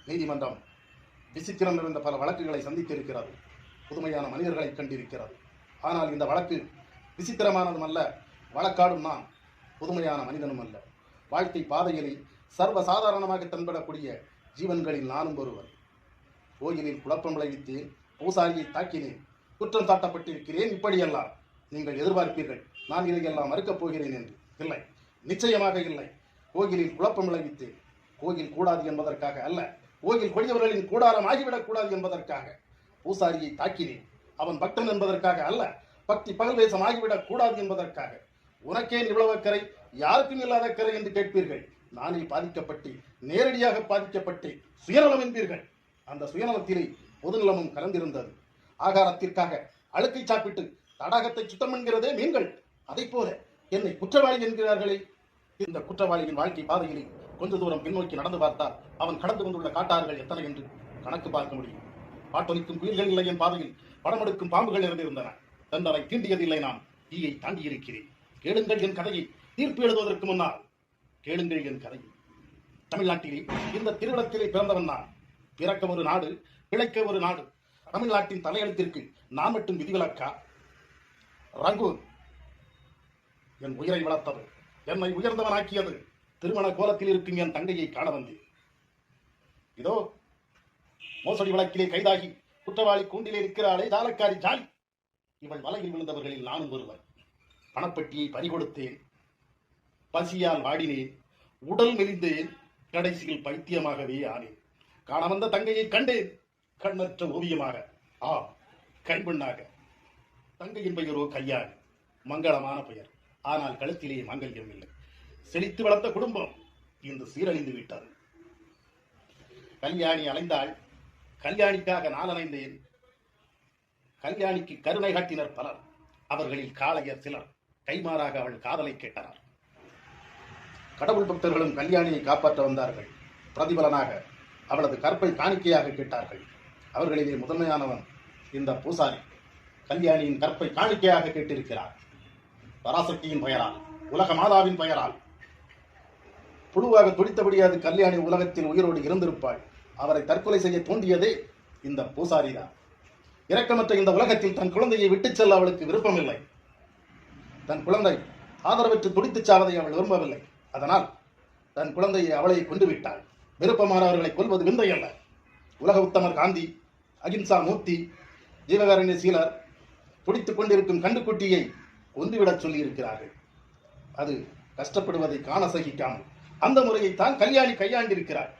நீதிமன்றம் விசித்திரம் நிறைந்த பல வழக்குகளை சந்தித்திருக்கிறது. புதுமையான மனிதர்களை கண்டிருக்கிறது. ஆனால் இந்த வழக்கு விசித்திரமானதும் அல்ல, வழக்காடும் நான் புதுமையான மனிதனும் அல்ல. வாழ்க்கை பாதையில் சர்வசாதாரணமாக தென்படக்கூடிய ஜீவன்களில் நானும் ஒருவர். கோயிலில் குழப்பம் விளைவித்தேன், பூசாரியை தாக்கினேன், குற்றம் சாட்டப்பட்டிருக்கிறேன். இப்படியெல்லாம் நீங்கள் எதிர்பார்ப்பீர்கள் நான் இதையெல்லாம் மறுக்கப் போகிறேன் என்று. இல்லை, நிச்சயமாக இல்லை. கோயிலில் குழப்பம் விளைவித்தேன். கோயில் கூடாது என்பதற்காக அல்ல, கோயில் கொடியவர்களின் கூடாரம் ஆகிவிடக் கூடாது என்பதற்காக. பூசாரியை தாக்கினேன், அவன் பக்தன் என்பதற்காக அல்ல, பக்தி பகல்வேசம் ஆகிவிடக் கூடாது என்பதற்காக. உனக்கே இவ்வளவு அக்கறை, யாருக்கும் இல்லாத அக்கறை என்று கேட்பீர்கள். நானே பாதிக்கப்பட்டு, நேரடியாக பாதிக்கப்பட்டு சுயநலம் என்பீர்கள். அந்த சுயநலத்திலே பொதுநலமும் கலந்திருந்தது. ஆகாரத்திற்காக அழுக்கை சாப்பிட்டு தடாகத்தை சுத்தம் என்கிறதே மீன்கள். அதை போல என்னை குற்றவாளி என்கிறார்களே. இந்த குற்றவாளியின் வாழ்க்கை பாதையிலே கொஞ்ச தூரம் பின்னோக்கி நடந்து பார்த்தால் அவன் கடந்து கொண்டுள்ள காட்டாறுகள் எத்தனை என்று கணக்கு பார்க்க முடியும். பாட்டொலிக்கும் குயில்கள் இல்லை என் பாதையில், படமெடுக்கும் பாம்புகள் இருந்திருந்தன. தண்டனை தீண்டியதில்லை, நான் தீயை தாண்டி இருக்கிறேன். கேளுங்கள் என் கதையை, தீர்ப்பு எழுதுவதற்கு முன்னால் கேளுங்கள் என் கதையை. தமிழ்நாட்டிலே இந்த திருவிடத்திலே பிறந்தவன் நான். பிறக்க ஒரு நாடு, பிழைக்க ஒரு நாடு. தமிழ்நாட்டின் தலையெழுத்திற்கு நான் மட்டும் விதிவிலக்கா? ரங்கூன் என் உயிரை வளர்த்தது, என்னை உயர்ந்தவனாக்கியது. திருமண கோலத்தில் இருக்கும் என் தங்கையை காண வந்தேன். இதோ மோசடி வழக்கிலே கைதாகி குற்றவாளி கூண்டிலே இருக்கிறாளே ஜாலக்காரி ஜாலி, இவள் வலையில் விழுந்தவர்களில் நானும் ஒருவர். பணப்பட்டியை பறிகொடுத்தேன், பசியால் வாடினேன், உடல் மெலிந்தேன், கடைசியில் பைத்தியமாகவே ஆனேன். காண வந்த தங்கையை கண்டேன், கண்ணற்ற ஓவியமாக, கைம்பெண்ணாக. தங்கையின் பெயரோ கல்யாணி, மங்களமான பெயர். ஆனால் கழுத்திலே மாங்கல்யம் இல்லை. செழித்து வளர்த்த குடும்பம் இன்று சீரழிந்து விட்டது. கல்யாணி அலைந்தாள், கல்யாணிக்காக நான் அலைந்தேன். கல்யாணிக்கு கருணை காட்டினர் பலர். அவர்களில் காளையர் சிலர் கைமாறாக அவள் காதலை கேட்டனர். கடவுள் பக்தர்களும் கல்யாணியை காப்பாற்ற வந்தார்கள். பிரதிபலனாக அவளது கற்பை காணிக்கையாக கேட்டார்கள். அவர்களிலே முதன்மையானவன் இந்த பூசாரி. கல்யாணியின் கற்பை காணிக்கையாக கேட்டிருக்கிறார். பராசக்தியின் பெயரால், உலக மாதாவின் பெயரால். புழுவாக துடித்தபடியாது கல்யாணி உலகத்தில் உயிரோடு இருந்திருப்பாள். அவரை தற்கொலை செய்ய தூண்டியதே இந்த பூசாரிதான். இரக்கமற்ற இந்த உலகத்தில் தன் குழந்தையை விட்டுச் செல்ல அவளுக்கு விருப்பமில்லை. தன் குழந்தை ஆதரவற்று துடித்துச் சாவதை அவள் விரும்பவில்லை. அதனால் தன் குழந்தையை அவளை கொண்டு விட்டாள். விருப்பமானவர்களை கொல்வது விந்தை அல்ல. உலக உத்தமர் காந்தி, அகிம்சா மூர்த்தி, ஜீவகாரண்ய சீலர் துடித்துக் கொண்டிருக்கும் கண்டுக்குட்டியை கொன்றுவிடச் சொல்லி இருக்கிறார்கள். அது கஷ்டப்படுவதை காண சகிக்காமல் அந்த முறையை தான் கல்யாணி கையாண்டிருக்கிறார்.